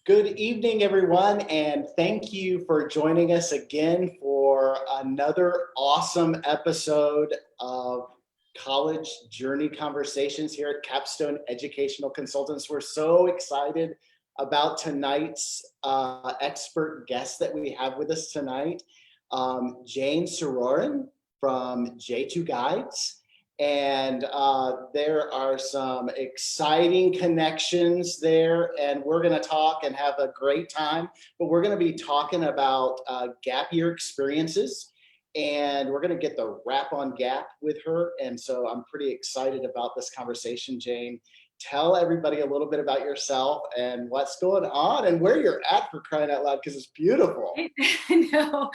Good evening, everyone, and thank you for joining us again for another awesome episode of College Journey Conversations here at Capstone Educational Consultants. We're so excited about tonight's expert guest that we have with us tonight, Jane Sarouhan from J2Guides. And there are some exciting connections there, and we're going to talk and have a great time. But we're going to be talking about gap year experiences, and we're going to get the wrap on gap with her. And so I'm pretty excited about this conversation. Jane, tell everybody a little bit about yourself and what's going on and where you're at, for crying out loud, because it's beautiful. I know.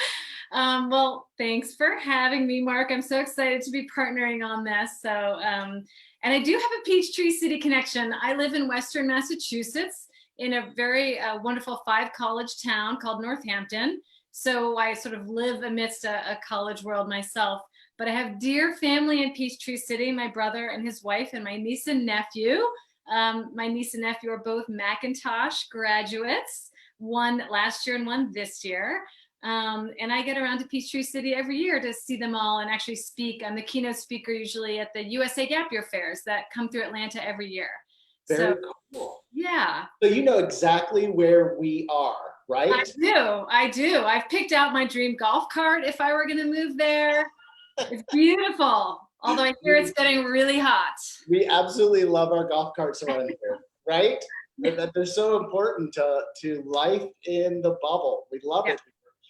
Well, thanks for having me, Mark. I'm so excited to be partnering on this. And I do have a Peachtree City connection. I live in Western Massachusetts in a very wonderful 5-college town called Northampton. So I sort of live amidst a college world myself. But I have dear family in Peachtree City, my brother and his wife and my niece and nephew. My niece and nephew are both Macintosh graduates, one last year and one this year. And I get around to Peachtree City every year to see them all and actually speak. I'm the keynote speaker usually at the USA Gap Year fairs that come through Atlanta every year. Very cool. Yeah. So you know exactly where we are, right? I do. I've picked out my dream golf cart if I were going to move there. It's beautiful. Although I hear it's getting really hot. We absolutely love our golf carts around here, right? They're so important to life in the bubble. We love it.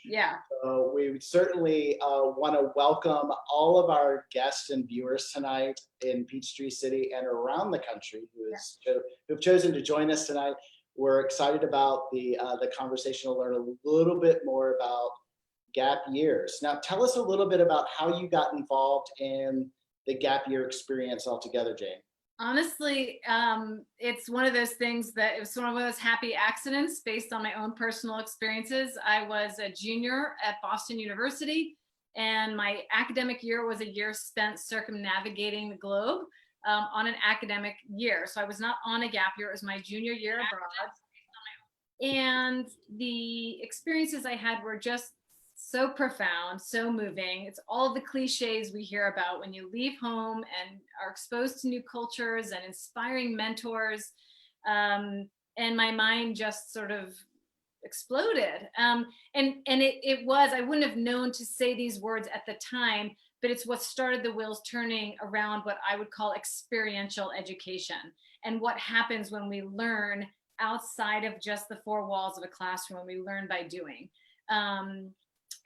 Yeah. So we certainly want to welcome all of our guests and viewers tonight in Peachtree City and around the country who've chosen to join us tonight. We're excited about the conversation to learn a little bit more about gap years. Now, tell us a little bit about how you got involved in the gap year experience altogether, Jane. Honestly, it's one of those things that it was one of those happy accidents based on my own personal experiences. I was a junior at Boston University, and my academic year was a year spent circumnavigating the globe on an academic year. So I was not on a gap year. It was my junior year abroad. And the experiences I had were just so profound, so moving. It's all the cliches we hear about when you leave home and are exposed to new cultures and inspiring mentors. And my mind just sort of exploded. And it was, I wouldn't have known to say these words at the time, but it's what started the wheels turning around what I would call experiential education and what happens when we learn outside of just the four walls of a classroom, when we learn by doing.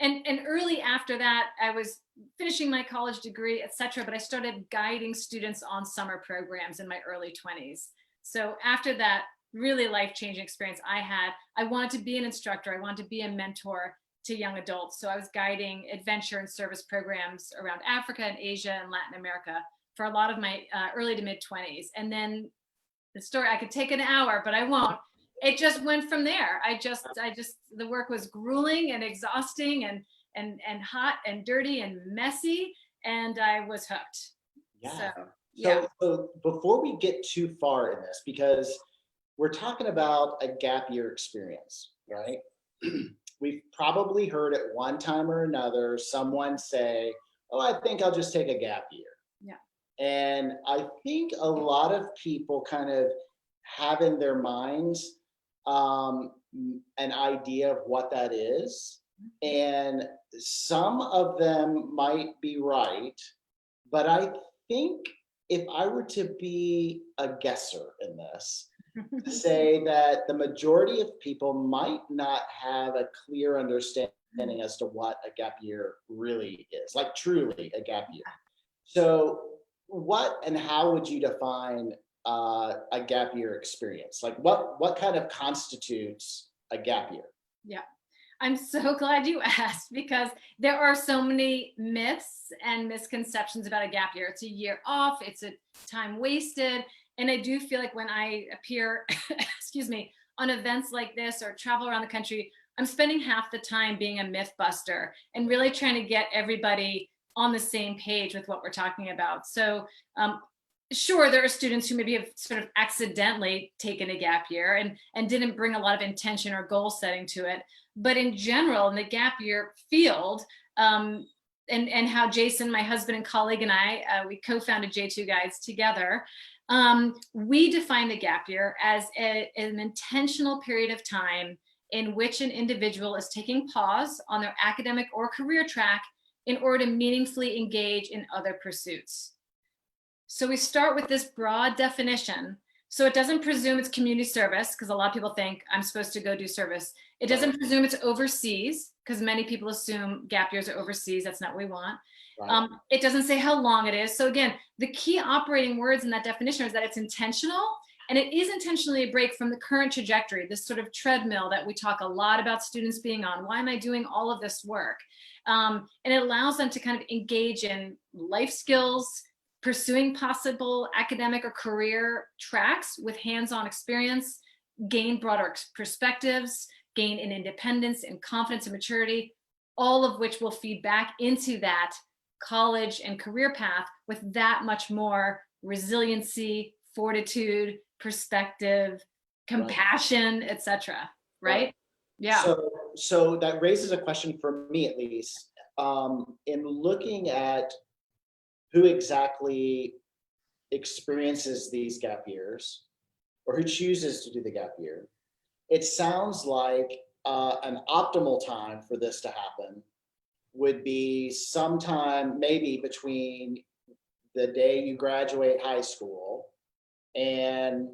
And early after that, I was finishing my college degree, et cetera, but I started guiding students on summer programs in my early 20s. So after that really life-changing experience I had, I wanted to be an instructor. I wanted to be a mentor to young adults. So I was guiding adventure and service programs around Africa and Asia and Latin America for a lot of my early to mid 20s. And then the story, I could take an hour, but I won't. It just went from there. The work was grueling and exhausting and hot and dirty and messy, and I was hooked. Yeah. So before we get too far in this, because we're talking about a gap year experience, right? We've probably heard at one time or another someone say, "Oh, I think I'll just take a gap year." Yeah. And I think a lot of people kind of have in their minds an idea of what that is, and some of them might be right, but I think if I were to be a guesser in this, to say that the majority of people might not have a clear understanding as to what a gap year really is, like truly a gap year. So what and how would you define a gap year experience? Like what kind of constitutes a gap year? Yeah, I'm so glad you asked, because there are so many myths and misconceptions about a gap year. It's a year off, it's a time wasted. And I do feel like when I appear, excuse me, on events like this or travel around the country, I'm spending half the time being a myth buster and really trying to get everybody on the same page with what we're talking about. So Sure, there are students who maybe have sort of accidentally taken a gap year and didn't bring a lot of intention or goal setting to it. But in general, in the gap year field, and how Jason, my husband and colleague, and I, we co-founded J2Guides together. We define the gap year as an intentional period of time in which an individual is taking pause on their academic or career track in order to meaningfully engage in other pursuits. So we start with this broad definition. So it doesn't presume it's community service, because a lot of people think I'm supposed to go do service. It doesn't presume it's overseas, because many people assume gap years are overseas. That's not what we want. Right. It doesn't say how long it is. So again, the key operating words in that definition is that it's intentional, and it is intentionally a break from the current trajectory, this sort of treadmill that we talk a lot about students being on. Why am I doing all of this work? And it allows them to kind of engage in life skills, pursuing possible academic or career tracks with hands-on experience, gain broader perspectives, gain in independence and confidence and maturity, all of which will feed back into that college and career path with that much more resiliency, fortitude, perspective, compassion, etc. Right? Yeah. So that raises a question for me, at least, in looking at who exactly experiences these gap years or who chooses to do the gap year. It sounds like an optimal time for this to happen would be sometime maybe between the day you graduate high school and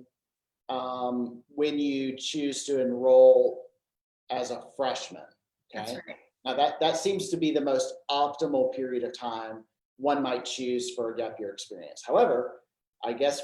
when you choose to enroll as a freshman. Okay. That's right. Now that seems to be the most optimal period of time one might choose for a gap year experience. However, I guess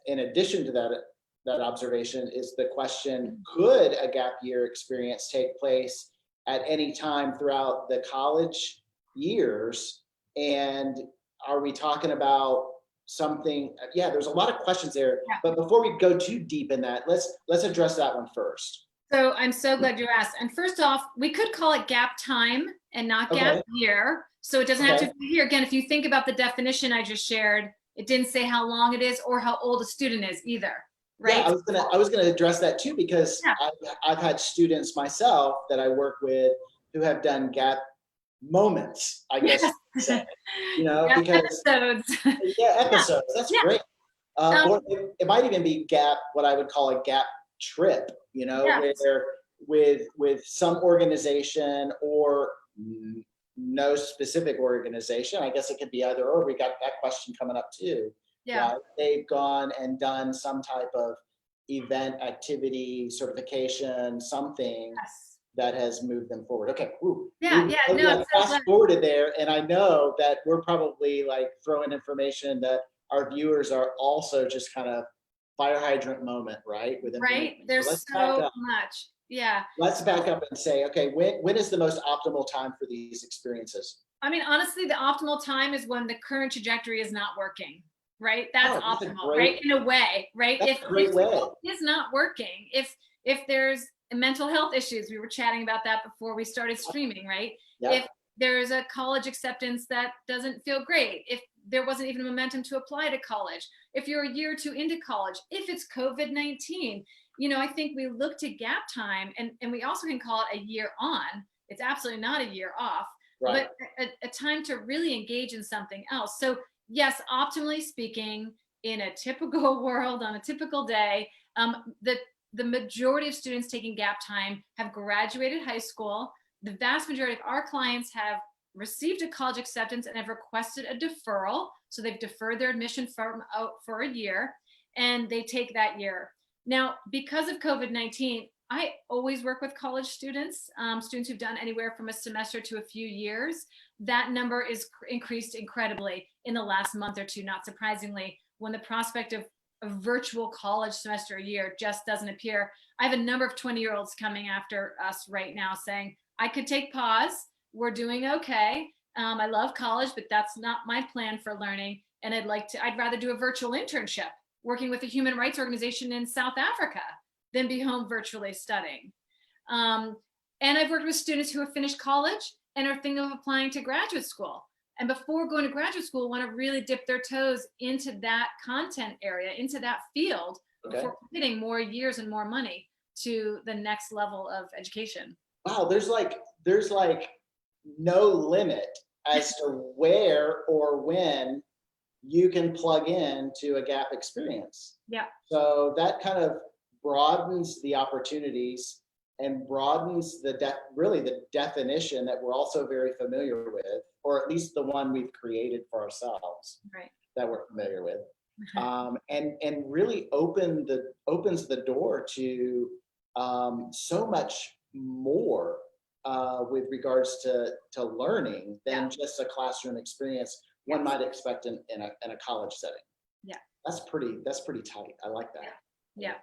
in addition to that observation is the question, could a gap year experience take place at any time throughout the college years? And are we talking about something? Yeah, there's a lot of questions there, but before we go too deep in that, let's address that one first. So I'm so glad you asked. And first off, we could call it gap time and not gap year. So it doesn't have to be here. Again, if you think about the definition I just shared, it didn't say how long it is or how old a student is either, right? Yeah, I was gonna address that too, because I've had students myself that I work with who have done gap moments, I guess you could say, because episodes. Episodes. That's great. Or it might even be what I would call a gap trip, where with some organization or no specific organization. I guess it could be either or. We got that question coming up too. Yeah. They've gone and done some type of event, activity, certification, something that has moved them forward. Okay. Ooh. Fast forwarded there, and I know that we're probably like throwing information that our viewers are also just kind of fire hydrant moment, right? There's so much. Yeah. Let's back up and say, okay, when is the most optimal time for these experiences? I mean, honestly, the optimal time is when the current trajectory is not working, right? That's optimal, right? In a way, right? If it is not working, if there's mental health issues, we were chatting about that before we started streaming, right? Yep. If there's a college acceptance that doesn't feel great, if there wasn't even momentum to apply to college, if you're a year or two into college, if it's COVID-19, I think we look to gap time, and we also can call it a year on. It's absolutely not a year off, but a time to really engage in something else. So yes, optimally speaking, in a typical world, on a typical day, the majority of students taking gap time have graduated high school. The vast majority of our clients have received a college acceptance and have requested a deferral. So they've deferred their admission for a year, and they take that year. Now, because of COVID-19, I always work with college students, students who've done anywhere from a semester to a few years. That number is increased incredibly in the last month or two, not surprisingly, when the prospect of a virtual college semester a year just doesn't appear. I have a number of 20-year-olds coming after us right now saying, I could take pause, we're doing okay. I love college, but that's not my plan for learning. And I'd rather do a virtual internship working with a human rights organization in South Africa than be home virtually studying. And I've worked with students who have finished college and are thinking of applying to graduate school. and before going to graduate school want to really dip their toes into that content area, into that field, before committing more years and more money to the next level of education. Wow, there's like no limit as to where or when you can plug in to a gap experience. Yeah. So that kind of broadens the opportunities and broadens really the definition that we're also very familiar with, or at least the one we've created for ourselves, right, that we're familiar with, and really opens the door to so much more with regards to learning than just a classroom experience one might expect in a college setting. Yeah, that's pretty tight. I like that. Yeah.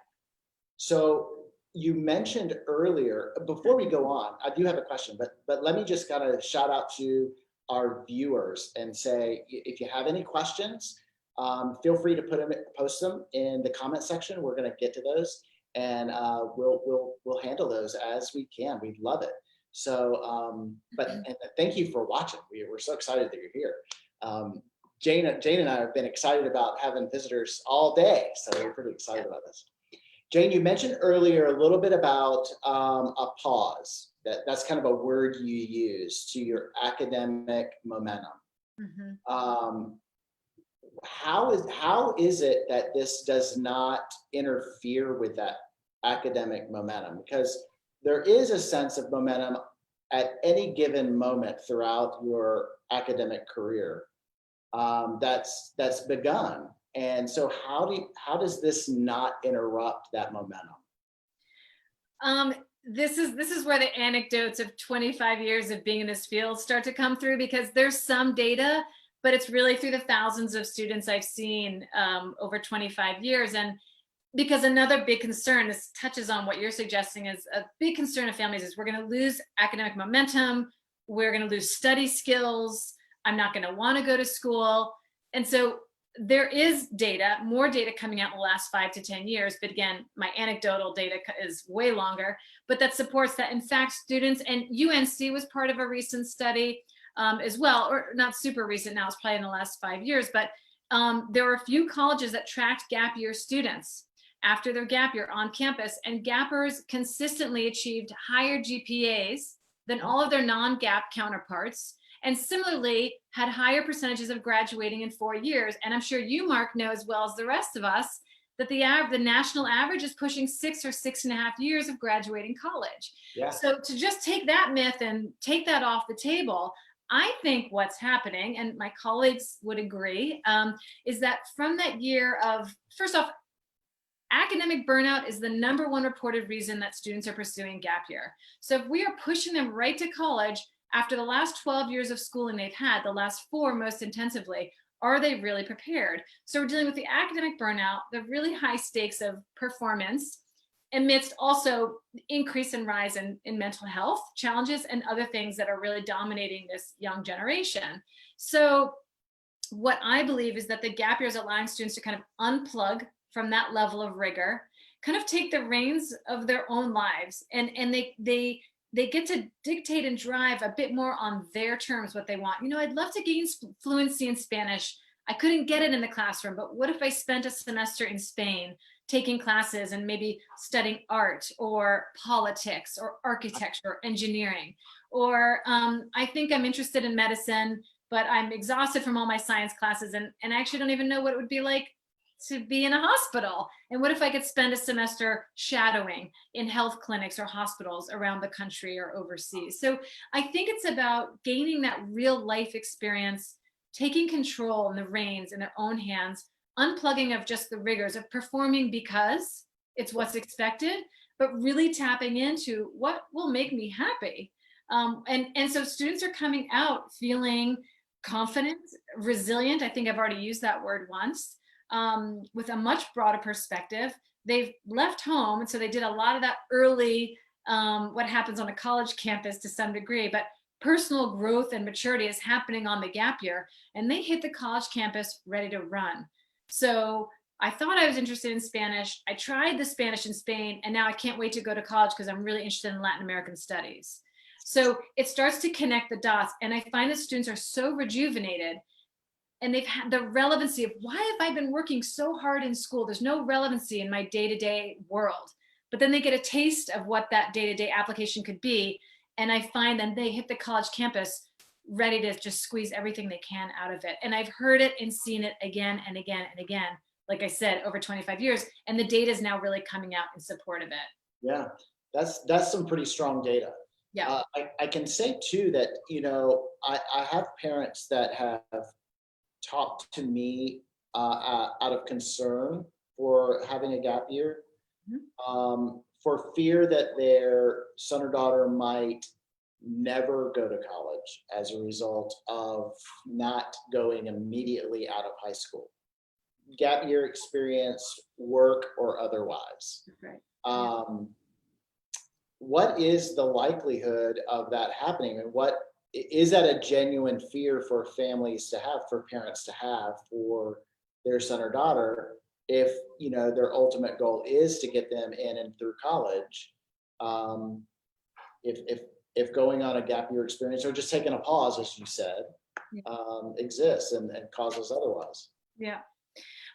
So you mentioned earlier, before we go on, I do have a question, but let me just kind of shout out to our viewers and say, if you have any questions, feel free to post them in the comment section. We're going to get to those, and we'll handle those as we can. We love it. So, and thank you for watching. We're so excited that you're here. Jane and I have been excited about having visitors all day, so we're pretty excited about this. Jane, you mentioned earlier a little bit about a pause. That's kind of a word you use to your academic momentum. How is it that this does not interfere with that academic momentum? Because there is a sense of momentum at any given moment throughout your academic career that's begun. And so how does this not interrupt that momentum? This is where the anecdotes of 25 years of being in this field start to come through, because there's some data, but it's really through the thousands of students I've seen over 25 years. And because another big concern, this touches on what you're suggesting, is a big concern of families, is we're going to lose academic momentum. We're going to lose study skills. I'm not going to want to go to school. And so there is data, more data coming out in the last 5 to 10 years. But again, my anecdotal data is way longer, but that supports that. In fact, students, and UNC was part of a recent study as well, or not super recent now, it's probably in the last 5 years, but there were a few colleges that tracked gap year students after their gap year on campus, and gappers consistently achieved higher GPAs than all of their non-gap counterparts, and similarly had higher percentages of graduating in 4 years. And I'm sure you, Mark, know as well as the rest of us that the national average is pushing 6 or 6.5 years of graduating college. Yeah. So to just take that myth and take that off the table, I think what's happening, and my colleagues would agree, is that from that year of, first off, academic burnout is the #1 reported reason that students are pursuing gap year. So if we are pushing them right to college after the last 12 years of schooling they've had, the last 4 most intensively, are they really prepared? So we're dealing with the academic burnout, the really high stakes of performance, amidst also increase and rise in mental health challenges and other things that are really dominating this young generation. So what I believe is that the gap year is allowing students to kind of unplug from that level of rigor, kind of take the reins of their own lives, and they get to dictate and drive a bit more on their terms what they want. You know, I'd love to gain fluency in Spanish. I couldn't get it in the classroom, but what if I spent a semester in Spain taking classes and maybe studying art or politics or architecture or engineering? Or I think I'm interested in medicine, but I'm exhausted from all my science classes, and I actually don't even know what it would be like to be in a hospital. And what if I could spend a semester shadowing in health clinics or hospitals around the country or overseas? So I think it's about gaining that real life experience, taking control and the reins in their own hands, unplugging of just the rigors of performing because it's what's expected, but really tapping into what will make me happy. And so students are coming out feeling confident, resilient. I think I've already used that word once. With a much broader perspective. They've left home, and so they did a lot of that early, what happens on a college campus to some degree, but personal growth and maturity is happening on the gap year, and they hit the college campus ready to run. So I thought I was interested in Spanish. I tried the Spanish in Spain, and now I can't wait to go to college because I'm really interested in Latin American studies. So it starts to connect the dots. And I find that students are so rejuvenated, and they've had the relevancy of, why have I been working so hard in school? There's no relevancy in my day-to-day world. But then they get a taste of what that day-to-day application could be. And I find then they hit the college campus ready to just squeeze everything they can out of it. And I've heard it and seen it again and again and again, like I said, over 25 years. And the data is now really coming out in support of it. Yeah, that's some pretty strong data. Yeah. I can say too that, I have parents that have talked to me out of concern for having a gap year, for fear that their son or daughter might never go to college as a result of not going immediately out of high school. Gap year experience, work or otherwise. Right. What is the likelihood of that happening, and what is that a genuine fear for families to have, for parents to have for their son or daughter, if their ultimate goal is to get them in and through college, if going on a gap year experience or just taking a pause, as you said, exists and causes otherwise? Yeah.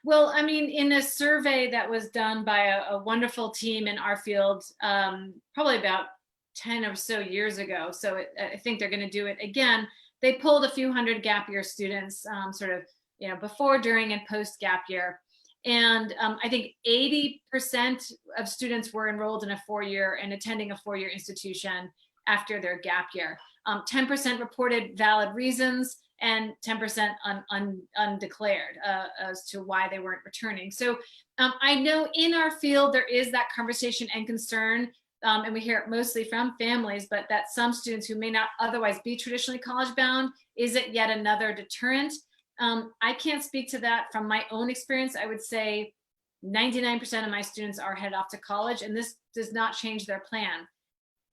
Well, I mean, in a survey that was done by a wonderful team in our field, probably about 10 or so years ago, so I think they're going to do it again. They pulled a few hundred gap year students, sort of, before, during, and post gap year. And I think 80% of students were enrolled in a 4-year and attending a 4-year institution after their gap year. 10% reported valid reasons, and 10% undeclared as to why they weren't returning. So I know in our field there is that conversation and concern, and we hear it mostly from families, but that some students who may not otherwise be traditionally college bound, is it yet another deterrent? I can't speak to that from my own experience. I would say 99% of my students are headed off to college, and this does not change their plan.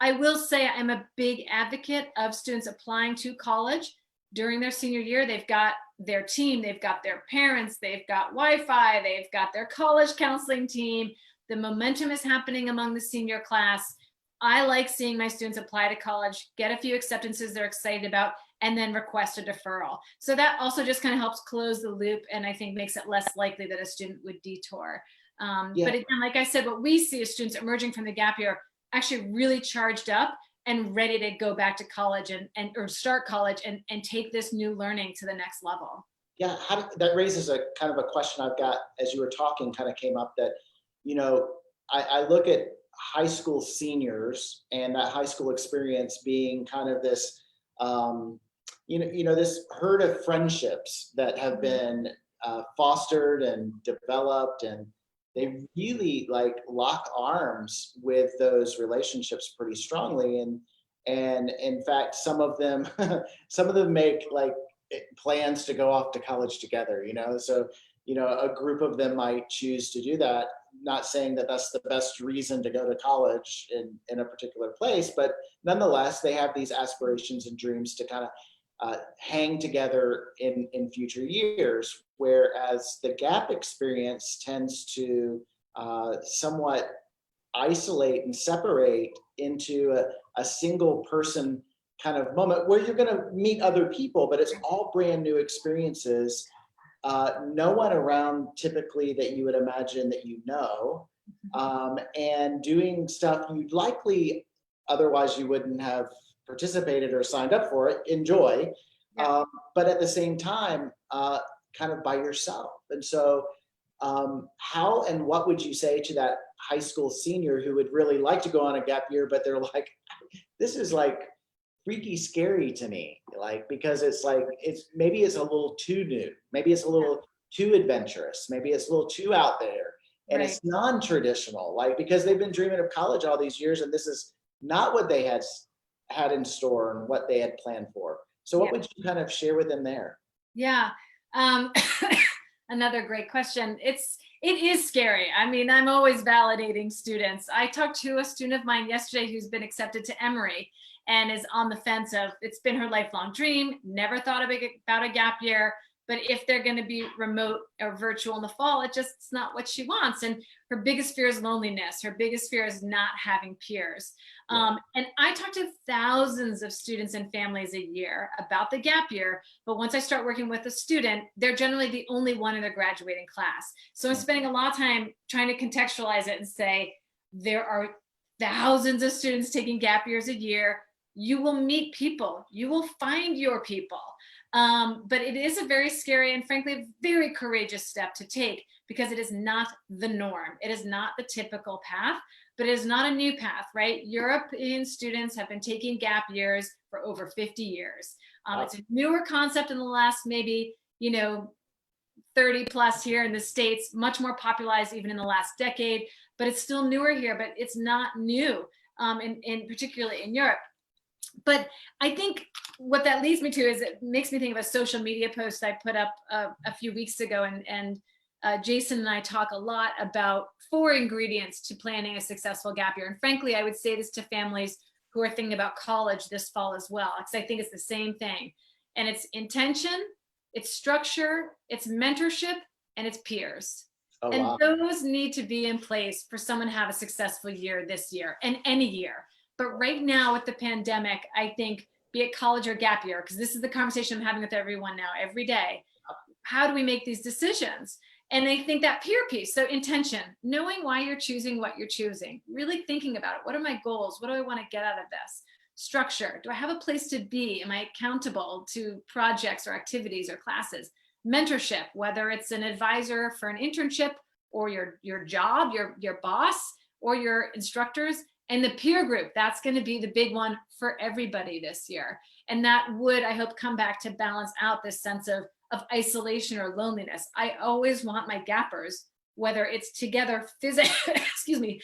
I will say I'm a big advocate of students applying to college during their senior year. They've got their team, they've got their parents, they've got Wi-Fi, they've got their college counseling team. The momentum is happening among the senior class. I like seeing my students apply to college, get a few acceptances they're excited about, and then request a deferral. So that also just kind of helps close the loop, and I think makes it less likely that a student would detour. But again, like I said, what we see is students emerging from the gap year actually really charged up and ready to go back to college or start college and take this new learning to the next level. Yeah, that raises a kind of a question I've got as you were talking, kind of came up that, I look at high school seniors and that high school experience being kind of this, this herd of friendships that have been fostered and developed, and they really lock arms with those relationships pretty strongly. And in fact, some of them make plans to go off to college together, so, a group of them might choose to do that, not saying that that's the best reason to go to college in a particular place, but nonetheless, they have these aspirations and dreams to kind of hang together in future years, whereas the gap experience tends to somewhat isolate and separate into a single person kind of moment where you're going to meet other people, but it's all brand new experiences. No one around typically that you would imagine that and doing stuff you'd likely otherwise you wouldn't have participated or signed up for it, enjoy, but at the same time, kind of by yourself. And so how and what would you say to that high school senior who would really like to go on a gap year, but they're like, this is freaky scary to me, because it's maybe it's a little too new, maybe it's a little too adventurous, maybe it's a little too out there, and it's non-traditional, because they've been dreaming of college all these years, and this is not what they had in store and what they had planned for. So what would you kind of share with them there? Yeah. Another great question. It is scary. I mean, I'm always validating students. I talked to a student of mine yesterday who's been accepted to Emory and is on the fence of, it's been her lifelong dream, never thought about a gap year, But if they're going to be remote or virtual in the fall, it's not what she wants. And her biggest fear is loneliness. Her biggest fear is not having peers. And I talk to thousands of students and families a year about the gap year. But once I start working with a student, they're generally the only one in their graduating class. So I'm spending a lot of time trying to contextualize it and say, there are thousands of students taking gap years a year. You will meet people. You will find your people. But it is a very scary and frankly, very courageous step to take because it is not the norm. It is not the typical path, but it is not a new path, right? European students have been taking gap years for over 50 years. It's a newer concept in the last maybe, 30 plus here in the States, much more popularized even in the last decade, but it's still newer here, but it's not new, in particularly in Europe. But I think what that leads me to is it makes me think of a social media post I put up a few weeks ago. And Jason and I talk a lot about 4 ingredients to planning a successful gap year. And frankly, I would say this to families who are thinking about college this fall as well, because I think it's the same thing. And it's intention, it's structure, it's mentorship, and it's peers. Oh, and wow. those need to be in place for someone to have a successful year this year and any year. But right now with the pandemic, I think, be it college or gap year, because this is the conversation I'm having with everyone now every day. How do we make these decisions? And I think that peer piece, so intention, knowing why you're choosing what you're choosing, really thinking about it. What are my goals? What do I want to get out of this? Structure, do I have a place to be? Am I accountable to projects or activities or classes? Mentorship, whether it's an advisor for an internship or your job, your boss or your instructors. And the peer group, that's going to be the big one for everybody this year. And that would, I hope, come back to balance out this sense of isolation or loneliness. I always want my gappers, whether it's together physically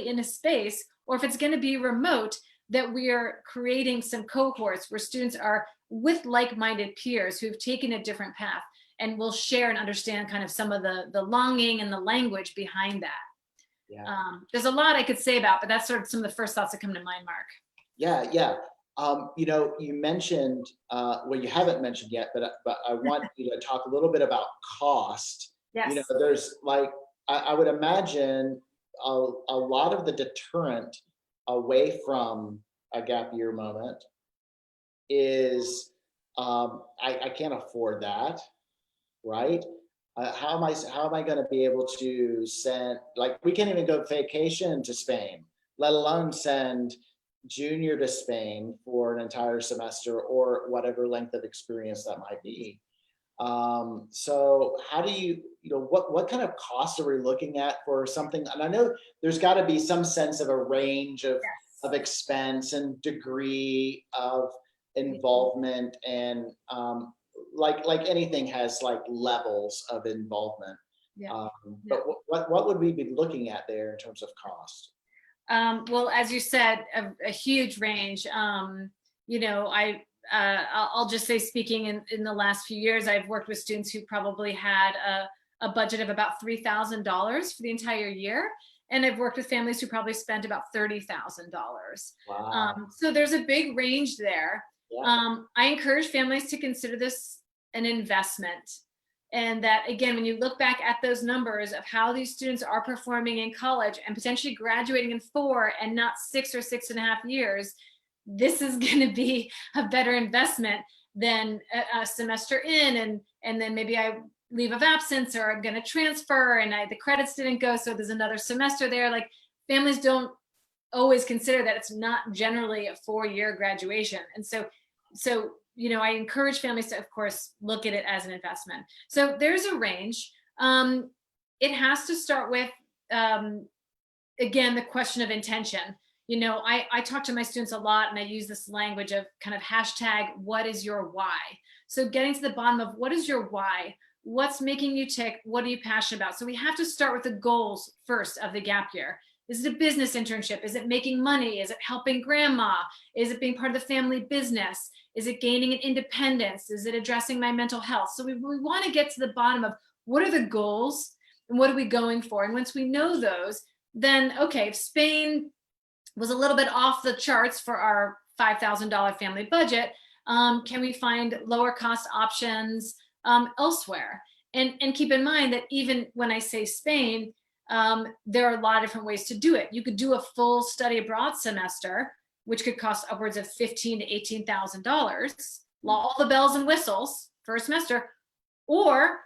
in a space, or if it's going to be remote, that we are creating some cohorts where students are with like-minded peers who've taken a different path and will share and understand kind of some of the longing and the language behind that. Yeah. There's a lot I could say about, but that's sort of some of the first thoughts that come to mind, Mark. Yeah. You mentioned, well, you haven't mentioned yet, but I want you to talk a little bit about cost. Yes. There's I would imagine a lot of the deterrent away from a gap year moment is, I can't afford that, right? How am I going to be able to send, we can't even go vacation to Spain, let alone send junior to Spain for an entire semester or whatever length of experience that might be. So how do you, what kind of costs are we looking at for something? And I know there's got to be some sense of a range of expense and degree of involvement, and like anything has levels of involvement. But what would we be looking at there in terms of cost? Well, as you said, a huge range. I'll just say, speaking in the last few years, I've worked with students who probably had a budget of about $3,000 for the entire year. And I've worked with families who probably spent about $30,000. Wow. So there's a big range there. Yeah. I encourage families to consider this an investment. And that, again, when you look back at those numbers of how these students are performing in college and potentially graduating in 4 and not 6 or 6.5 years, this is going to be a better investment than a semester in. And then maybe I leave of absence, or I'm going to transfer and the credits didn't go, so there's another semester there. Families don't always consider that it's not generally a 4-year graduation. And so I encourage families to, of course, look at it as an investment. So there's a range. It has to start with, again, the question of intention. I talk to my students a lot, and I use this language of kind of hashtag, what is your why? So getting to the bottom of what is your why? What's making you tick? What are you passionate about? So we have to start with the goals first of the gap year. Is it a business internship? Is it making money? Is it helping grandma? Is it being part of the family business? Is it gaining an independence? Is it addressing my mental health? So we want to get to the bottom of what are the goals and what are we going for? And once we know those, then, okay, if Spain was a little bit off the charts for our $5,000 family budget, can we find lower cost options? elsewhere. And keep in mind that even when I say Spain, there are a lot of different ways to do it. You could do a full study abroad semester, which could cost upwards of $15,000 to $18,000, all the bells and whistles for a semester. Or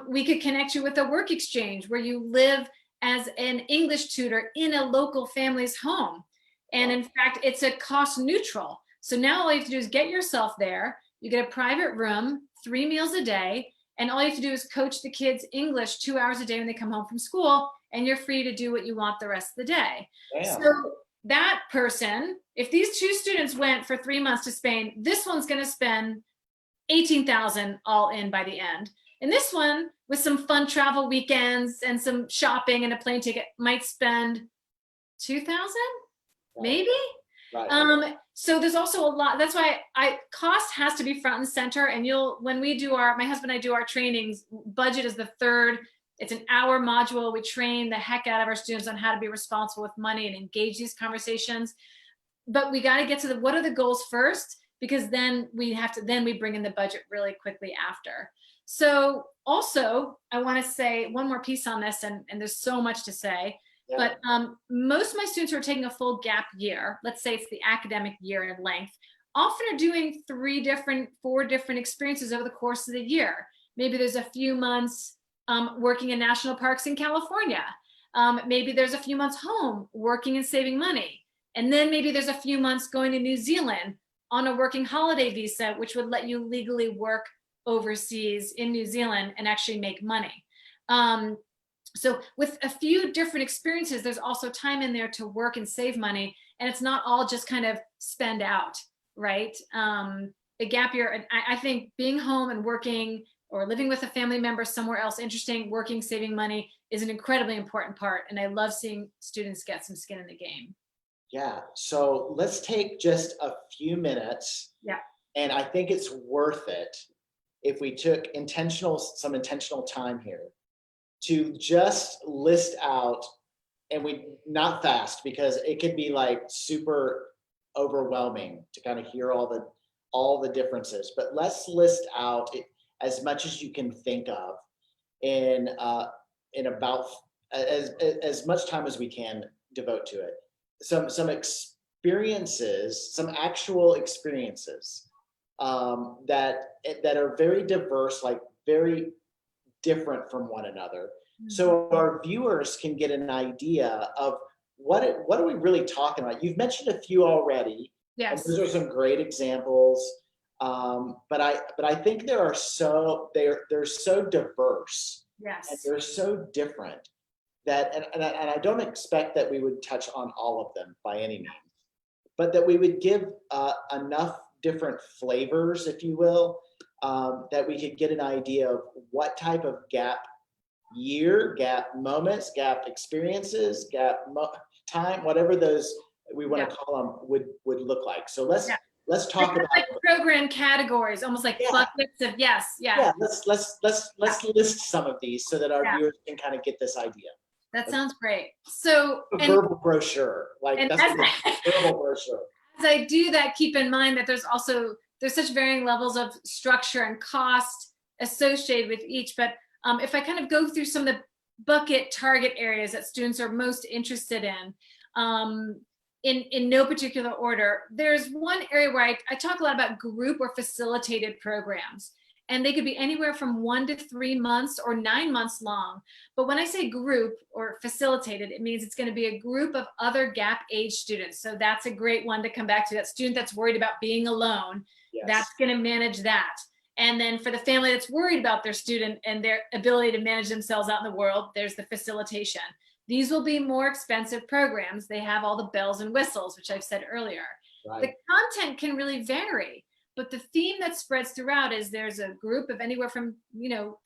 we could connect you with a work exchange where you live as an English tutor in a local family's home. And in fact, it's a cost neutral. So now all you have to do is get yourself there. You get a private room, 3 meals a day, and all you have to do is coach the kids English 2 hours a day when they come home from school, and you're free to do what you want the rest of the day. Damn. So that person, if these 2 students went for 3 months to Spain, this one's going to spend 18,000 all in by the end. And this one, with some fun travel weekends and some shopping and a plane ticket, might spend 2,000, maybe. Right. So there's also a lot. That's why cost has to be front and center. And when we do my husband and I do our trainings, budget is the third. It's an hour module. We train the heck out of our students on how to be responsible with money and engage these conversations. But we got to get to what are the goals first, because then we bring in the budget really quickly after. So also, I want to say one more piece on this, and there's so much to say. Yeah. But most of my students who are taking a full gap year, let's say it's the academic year in length, often are doing 4 different experiences over the course of the year. Maybe there's a few months working in national parks in California. Maybe there's a few months home working and saving money. And then maybe there's a few months going to New Zealand on a working holiday visa, which would let you legally work overseas in New Zealand and actually make money. So with a few different experiences, there's also time in there to work and save money. And it's not all just kind of spend out, right? A gap year, I think being home and working or living with a family member somewhere else interesting, working, saving money is an incredibly important part. And I love seeing students get some skin in the game. Yeah, so let's take just a few minutes. Yeah. And I think it's worth it if we took some intentional time here to just list out, and we not fast, because it could be like super overwhelming to kind of hear all the differences, but let's list out as much as you can think of in about as much time as we can devote to it. Some experiences, some actual experiences that are very diverse, like very different from one another. Mm-hmm. So our viewers can get an idea of what are we really talking about. You've mentioned a few already. Yes. And those are some great examples. But I think they're so diverse. Yes. And they're so different that, and I don't expect that we would touch on all of them by any means, but that we would give enough different flavors, if you will, that we could get an idea of what type of gap year, gap moments, gap experiences, time, whatever those we want to call them would look like. So let's talk about like program categories, almost like buckets of let's list some of these so that our viewers can kind of get this idea. That sounds great. So a verbal brochure, verbal brochure. As I do that, keep in mind that there's such varying levels of structure and cost associated with each. But if I kind of go through some of the bucket target areas that students are most interested in no particular order, there's one area where I talk a lot about group or facilitated programs. And they could be anywhere from 1 to 3 months or 9 months long. But when I say group or facilitated, it means it's going to be a group of other gap age students. So that's a great one to come back to. That student that's worried about being alone, that's going to manage that. And then for the family that's worried about their student and their ability to manage themselves out in the world, there's the facilitation. These will be more expensive programs. They have all the bells and whistles, which I've said earlier. Right. The content can really vary. But the theme that spreads throughout is there's a group of anywhere from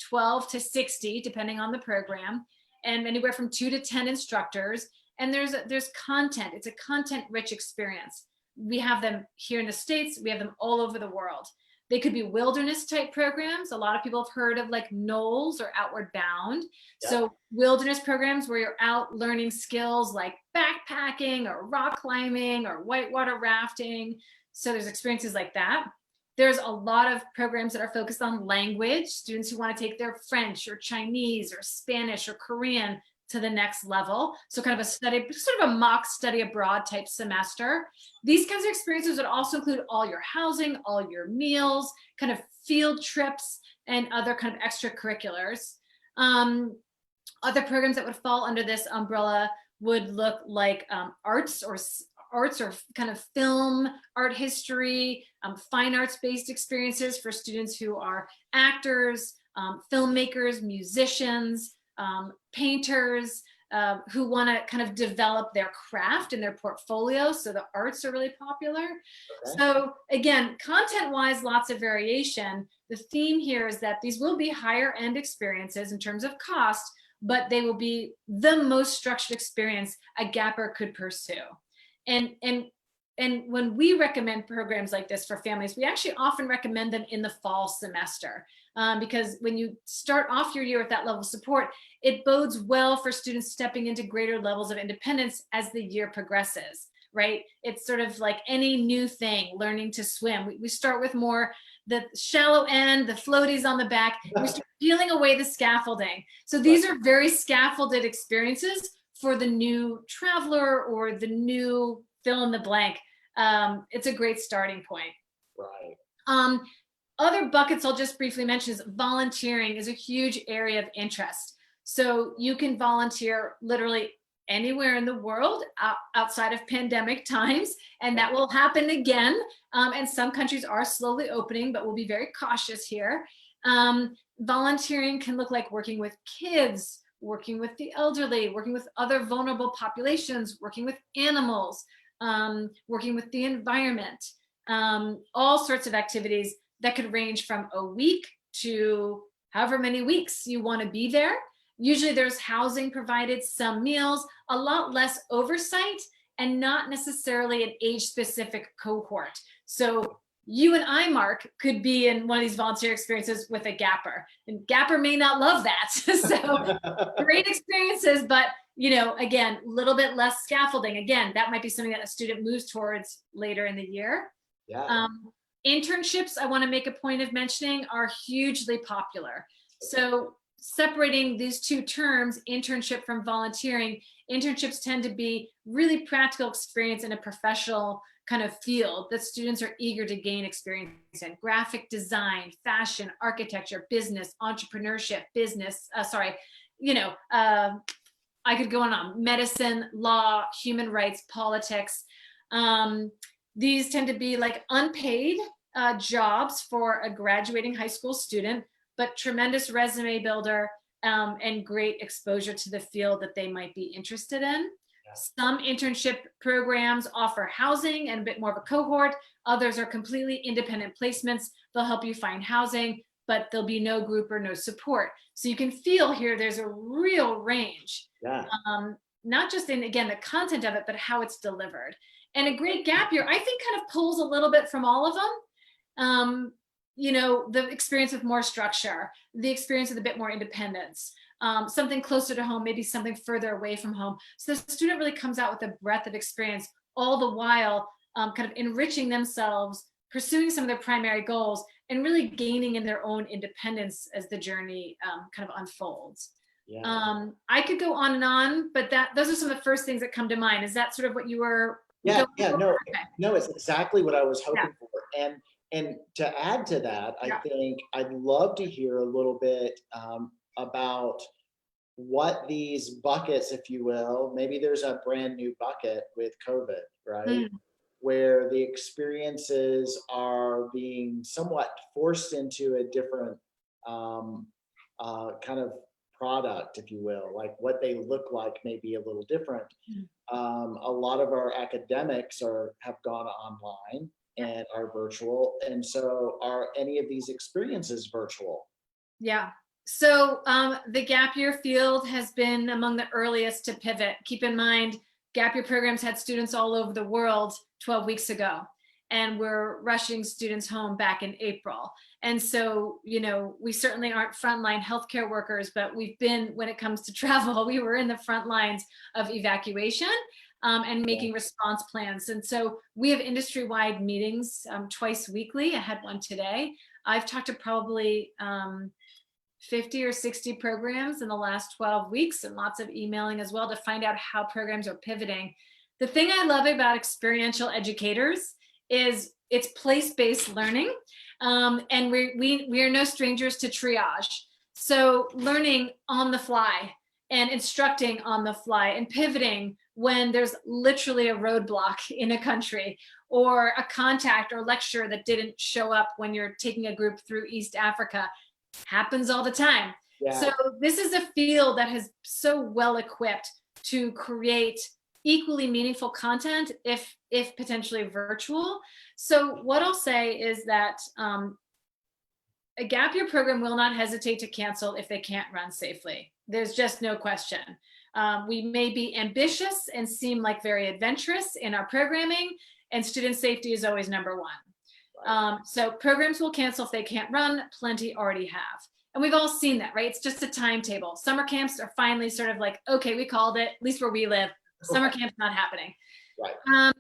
12 to 60, depending on the program, and anywhere from 2 to 10 instructors. And there's content. It's a content-rich experience. We have them here in the States. We have them all over the world. They could be wilderness-type programs. A lot of people have heard of like NOLS or Outward Bound. Yeah. So wilderness programs where you're out learning skills like backpacking or rock climbing or whitewater rafting. So there's experiences like that. There's a lot of programs that are focused on language, students who want to take their French or Chinese or Spanish or Korean to the next level. So kind of a study, sort of a mock study abroad type semester. These kinds of experiences would also include all your housing, all your meals, kind of field trips, and other kind of extracurriculars. Other programs that would fall under this umbrella would look like arts or kind of film, art history, fine arts based experiences for students who are actors, filmmakers, musicians, painters, who want to kind of develop their craft and their portfolio. So the arts are really popular. Okay. So again, content-wise, lots of variation. The theme here is that these will be higher end experiences in terms of cost, but they will be the most structured experience a gapper could pursue. And when we recommend programs like this for families, we actually often recommend them in the fall semester, because when you start off your year with that level of support, it bodes well for students stepping into greater levels of independence as the year progresses, right? It's sort of like any new thing, learning to swim. We start with more the shallow end, the floaties on the back, and we start peeling away the scaffolding. So these are very scaffolded experiences for the new traveler or the new fill in the blank. It's a great starting point. Right. Other buckets I'll just briefly mention is volunteering is a huge area of interest. So you can volunteer literally anywhere in the world outside of pandemic times, and that will happen again. And some countries are slowly opening, but we'll be very cautious here. Volunteering can look like working with kids, working with the elderly, working with other vulnerable populations, working with animals, working with the environment, all sorts of activities that could range from a week to however many weeks you want to be there. Usually there's housing provided, some meals, a lot less oversight, and not necessarily an age-specific cohort. So you and I, Mark, could be in one of these volunteer experiences with a gapper, and gapper may not love that. So great experiences, but again, a little bit less scaffolding. Again, that might be something that a student moves towards later in the year. Yeah. Internships, I want to make a point of mentioning, are hugely popular. So separating these two terms, internship from volunteering, internships tend to be really practical experience in a professional kind of field that students are eager to gain experience in: graphic design, fashion, architecture, business, entrepreneurship, I could go on, medicine, law, human rights, politics. These tend to be like unpaid jobs for a graduating high school student, but tremendous resume builder, and great exposure to the field that they might be interested in. Yeah. Some internship programs offer housing and a bit more of a cohort. Others are completely independent placements. They'll help you find housing, but there'll be no group or no support. So you can feel here there's a real range. Yeah. Not just in, again, the content of it, but how it's delivered. And a great gap year, I think, kind of pulls a little bit from all of them. The experience with more structure, the experience with a bit more independence, something closer to home, maybe something further away from home. So the student really comes out with a breadth of experience, all the while kind of enriching themselves, pursuing some of their primary goals, and really gaining in their own independence as the journey kind of unfolds. Yeah. I could go on and on, but those are some of the first things that come to mind. Is that sort of what you were? No, it's exactly what I was hoping for. And to add to that, I think I'd love to hear a little bit about what these buckets, if you will, maybe there's a brand new bucket with COVID, right? Where the experiences are being somewhat forced into a different kind of product, if you will, like what they look like may be a little different. A lot of our academics have gone online and are virtual. And so are any of these experiences virtual? Yeah. So the gap year field has been among the earliest to pivot. Keep in mind, gap year programs had students all over the world 12 weeks ago, and we're rushing students home back in April. And so, we certainly aren't frontline healthcare workers, but we've been, when it comes to travel, we were in the front lines of evacuation. and making response plans. And so we have industry-wide meetings twice weekly. I had one today. I've talked to probably 50 or 60 programs in the last 12 weeks, and lots of emailing as well to find out how programs are pivoting. The thing I love about experiential educators is it's place-based learning, and we are no strangers to triage. So learning on the fly and instructing on the fly and pivoting when there's literally a roadblock in a country, or a contact or lecture that didn't show up when you're taking a group through East Africa, happens all the time. Yeah. So this is a field that is so well equipped to create equally meaningful content, if potentially virtual. So what I'll say is that a gap year program will not hesitate to cancel if they can't run safely. There's just no question. We may be ambitious and seem like very adventurous in our programming, and student safety is always number one. So programs will cancel if they can't run. Plenty already have. And we've all seen that, right? It's just a timetable. Summer camps are finally sort of like, okay, we called it, at least where we live. Summer camp's not happening. Right.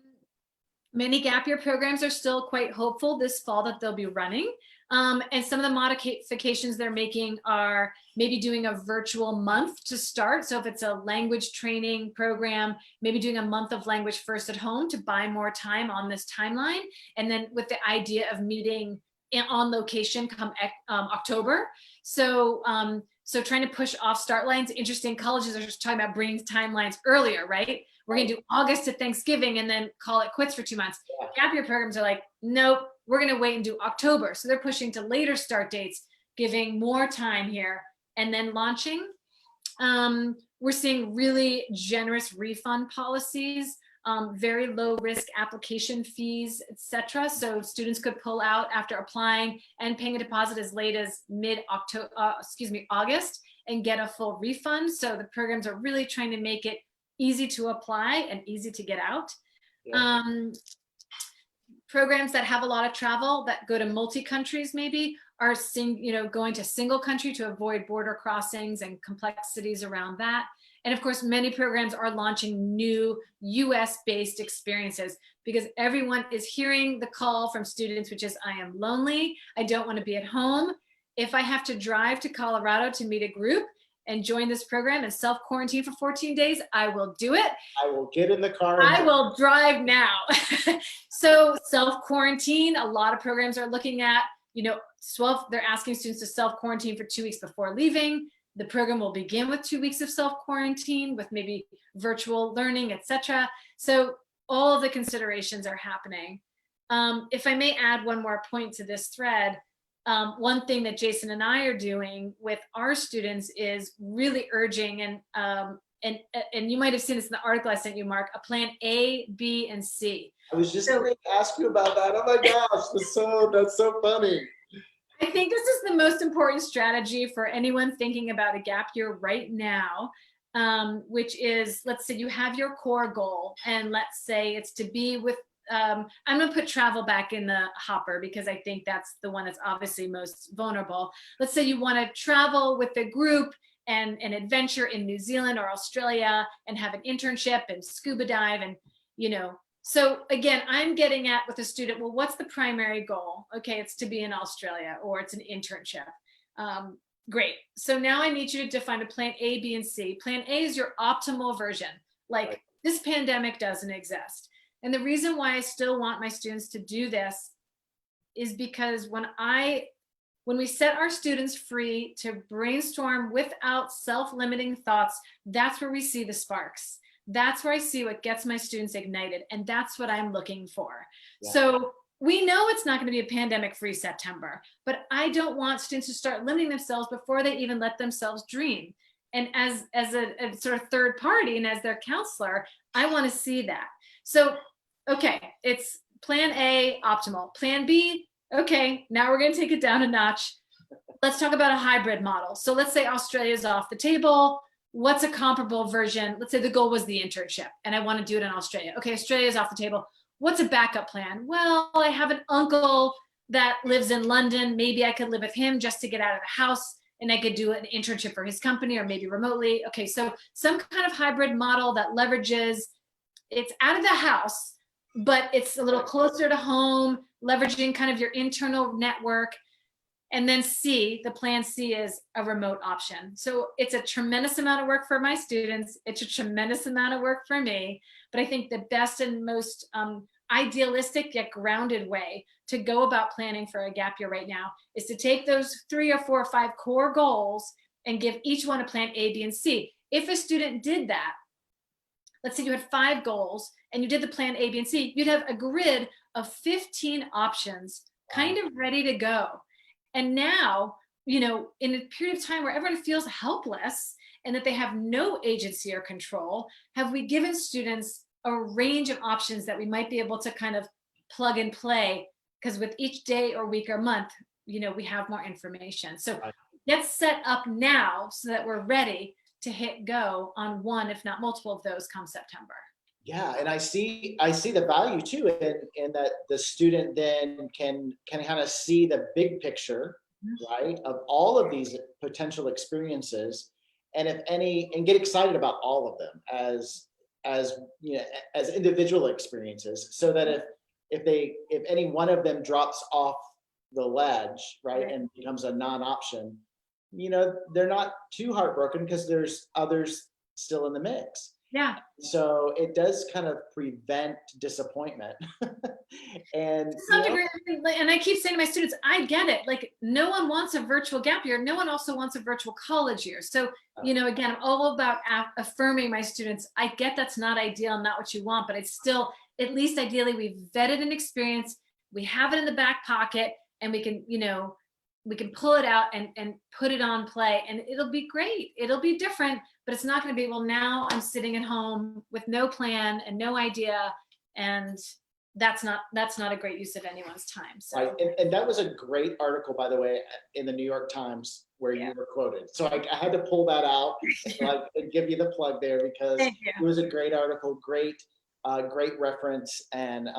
Many gap year programs are still quite hopeful this fall that they'll be running. And some of the modifications they're making are maybe doing a virtual month to start. So if it's a language training program, maybe doing a month of language first at home to buy more time on this timeline. And then with the idea of meeting on location come October. So trying to push off start lines. Interesting, colleges are just talking about bringing timelines earlier, right? We're gonna do August to Thanksgiving and then call it quits for 2 months. Yeah. Gap year programs are like, nope, we're gonna wait and do October. So they're pushing to later start dates, giving more time here and then launching. We're seeing really generous refund policies, very low risk application fees, etc. So students could pull out after applying and paying a deposit as late as August and get a full refund. So the programs are really trying to make it easy to apply and easy to get out. Yeah. Programs that have a lot of travel that go to multi-countries maybe are going to single country to avoid border crossings and complexities around that. And of course, many programs are launching new US-based experiences because everyone is hearing the call from students, which is, I am lonely, I don't want to be at home. If I have to drive to Colorado to meet a group and join this program and self-quarantine for 14 days, I will do it. I will get in the car. I will drive now. So self-quarantine, a lot of programs are looking at, they're asking students to self-quarantine for 2 weeks before leaving. The program will begin with 2 weeks of self-quarantine with maybe virtual learning, etc. So all of the considerations are happening. If I may add one more point to this thread, one thing that Jason and I are doing with our students is really urging, and you might have seen this in the article I sent you, Mark, a plan A, B, and C. I was just going to ask you about that. Oh my gosh, that's so funny. I think this is the most important strategy for anyone thinking about a gap year right now, which is, let's say you have your core goal, and let's say it's to be with, I'm going to put travel back in the hopper because I think that's the one that's obviously most vulnerable. Let's say you want to travel with a group and an adventure in New Zealand or Australia and have an internship and scuba dive and, so again, I'm getting at with a student, well, what's the primary goal? Okay, it's to be in Australia or it's an internship. Great. So now I need you to define a plan A, B, and C. Plan A is your optimal version. Like this pandemic doesn't exist. And the reason why I still want my students to do this is because when we set our students free to brainstorm without self-limiting thoughts, that's where we see the sparks. That's where I see what gets my students ignited. And that's what I'm looking for. Yeah. So we know it's not going to be a pandemic-free September, but I don't want students to start limiting themselves before they even let themselves dream. And as a sort of third party and as their counselor, I want to see that. So, okay, it's plan A, optimal. Plan B, okay, now we're going to take it down a notch. Let's talk about a hybrid model. So let's say Australia is off the table. What's a comparable version? Let's say the goal was the internship and I want to do it in Australia. Okay, Australia is off the table. What's a backup plan? Well, I have an uncle that lives in London. Maybe I could live with him just to get out of the house and I could do an internship for his company or maybe remotely. Okay, so some kind of hybrid model that leverages it's out of the house, but it's a little closer to home, leveraging kind of your internal network. And then C, the plan C is a remote option. So it's a tremendous amount of work for my students. It's a tremendous amount of work for me. But I think the best and most idealistic yet grounded way to go about planning for a gap year right now is to take those 3 or 4 or 5 core goals and give each one a plan A, B, and C. If a student did that, let's say you had 5 goals and you did the plan A, B, and C, you'd have a grid of 15 options kind of ready to go. And now, you know, in a period of time where everyone feels helpless and that they have no agency or control, have we given students a range of options that we might be able to kind of plug and play? Because with each day or week or month, you know, we have more information. So get set up now so that we're ready to hit go on one, if not multiple of those come September. Yeah, and I see the value too in that the student then can kind of see the big picture, right, of all of these potential experiences, and if any, and get excited about all of them as you know, as individual experiences, so that if any one of them drops off the ledge, right, and becomes a non-option, you know, they're not too heartbroken because there's others still in the mix. Yeah. So it does kind of prevent disappointment. And to some degree, and I keep saying to my students, I get it. Like, no one wants a virtual gap year. No one also wants a virtual college year. So, you know, again, I'm all about affirming my students. I get that's not ideal, not what you want, but it's still, at least ideally, we've vetted an experience. We have it in the back pocket, and we can, you know, we can pull it out and put it on play, and it'll be great. It'll be different, but it's not going to be, well, now I'm sitting at home with no plan and no idea. And that's not a great use of anyone's time. So, right. And that was a great article, by the way, in the New York Times where you were quoted. So I had to pull that out and give you the plug there, because it was a great article, great reference, and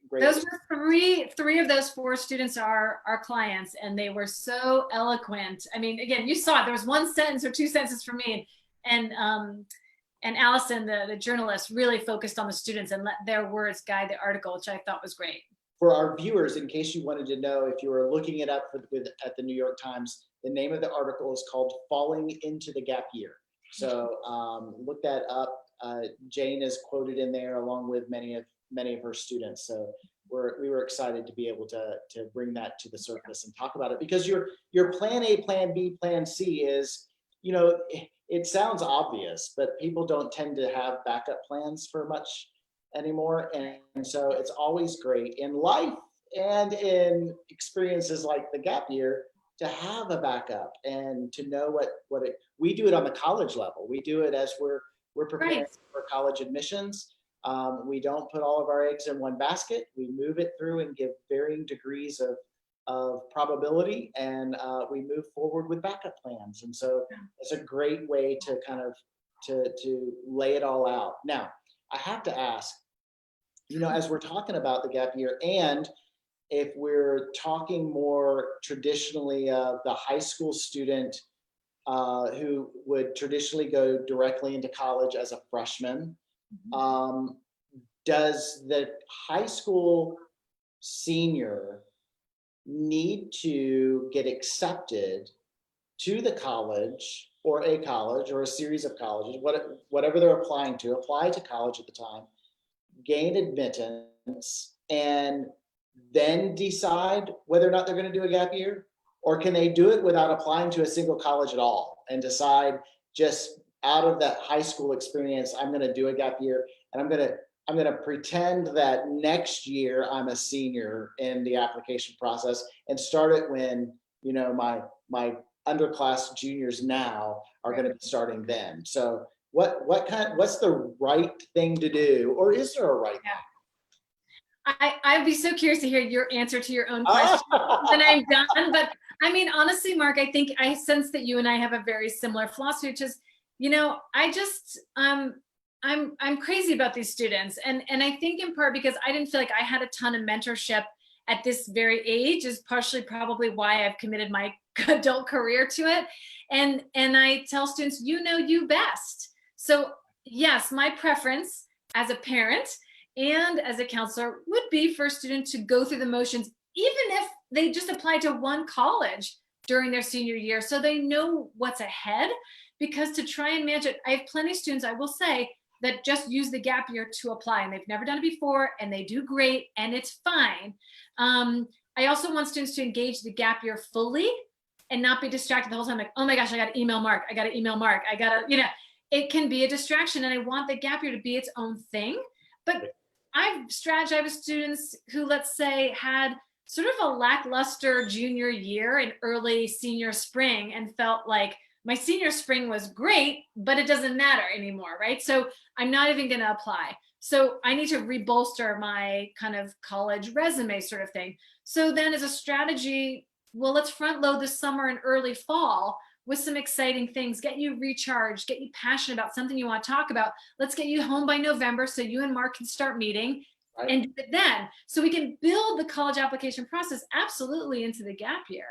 great. Those were three of those 4 students are our clients, and they were so eloquent. I mean, again, you saw it. There was 1 sentence or 2 sentences for me, and Allison, the journalist, really focused on the students and let their words guide the article, which I thought was great. For our viewers, in case you wanted to know, if you were looking it up at the New York Times, the name of the article is called "Falling into the Gap Year." So look that up. Jane is quoted in there along with many of her students. So we were excited to be able to bring that to the surface and talk about it, because your plan A, plan B, plan C is, you know, it sounds obvious, but people don't tend to have backup plans for much anymore. And so it's always great in life and in experiences like the gap year to have a backup and to know we do it on the college level. We do it as we're preparing for college admissions. We don't put all of our eggs in one basket. We move it through and give varying degrees of probability, and we move forward with backup plans. And so it's a great way to kind of to lay it all out. Now, I have to ask, you know, as we're talking about the gap year, and if we're talking more traditionally of the high school student who would traditionally go directly into college as a freshman, does the high school senior need to get accepted to the college or a series of colleges, whatever they're applying to, apply to college at the time, gain admittance, and then decide whether or not they're going to do a gap year? Or can they do it without applying to a single college at all and decide, just out of that high school experience, I'm going to do a gap year, and I'm going to pretend that next year I'm a senior in the application process and start it when, you know, my underclass juniors now are going to be starting then. So what's the right thing to do, or is there a right thing? I'd be so curious to hear your answer to your own question when I'm done. But I mean, honestly, Mark, I think I sense that you and I have a very similar philosophy, which is, you know, I just, I'm crazy about these students. And I think in part because I didn't feel like I had a ton of mentorship at this very age, is partially probably why I've committed my adult career to it. And I tell students, you know you best. So yes, my preference as a parent and as a counselor would be for a student to go through the motions, even if they just applied to one college during their senior year, so they know what's ahead. Because to try and manage it, I have plenty of students, I will say, that just use the gap year to apply, and they've never done it before, and they do great, and it's fine. I also want students to engage the gap year fully and not be distracted the whole time, like, oh my gosh, I got to email Mark, I got to email Mark, I got to, it can be a distraction, and I want the gap year to be its own thing. But I've strategized with students who, let's say, had sort of a lackluster junior year and early senior spring and felt like my senior spring was great, but it doesn't matter anymore, right? So I'm not even going to apply. So I need to rebolster my kind of college resume sort of thing. So then as a strategy, well, let's front load the summer and early fall with some exciting things, get you recharged, get you passionate about something you want to talk about. Let's get you home by November so you and Mark can start meeting. Right. And do it then. So we can build the college application process absolutely into the gap year.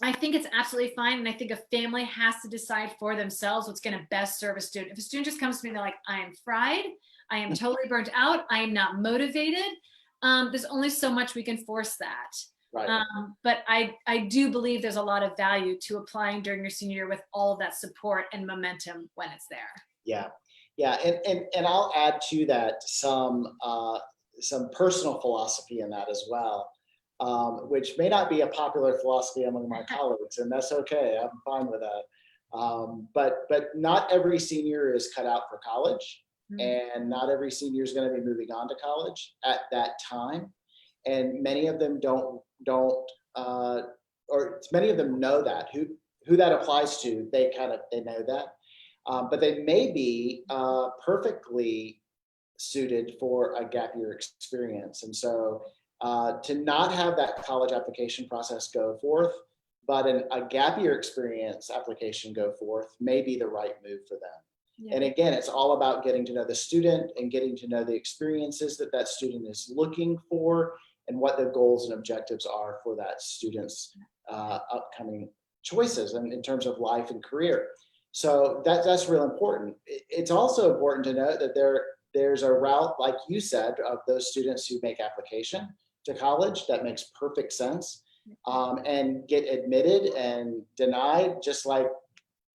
I think it's absolutely fine. And I think a family has to decide for themselves what's going to best serve a student. If a student just comes to me and they're like, I am fried, I am totally burnt out, I am not motivated, there's only so much we can force that. Right. But I do believe there's a lot of value to applying during your senior year with all of that support and momentum when it's there. Yeah. Yeah. And I'll add to that some personal philosophy in that as well. Which may not be a popular philosophy among my colleagues, and that's okay. I'm fine with that. But not every senior is cut out for college, and not every senior is going to be moving on to college at that time. And many of them don't, or many of them know that who that applies to. They know that, but they may be perfectly suited for a gap year experience, and so. To not have that college application process go forth, but a gap year experience application go forth may be the right move for them. Yeah. And again, it's all about getting to know the student and getting to know the experiences that student is looking for and what the goals and objectives are for that student's upcoming choices and in terms of life and career. So that's real important. It's also important to note that there's a route, like you said, of those students who make application to college that makes perfect sense and get admitted and denied just like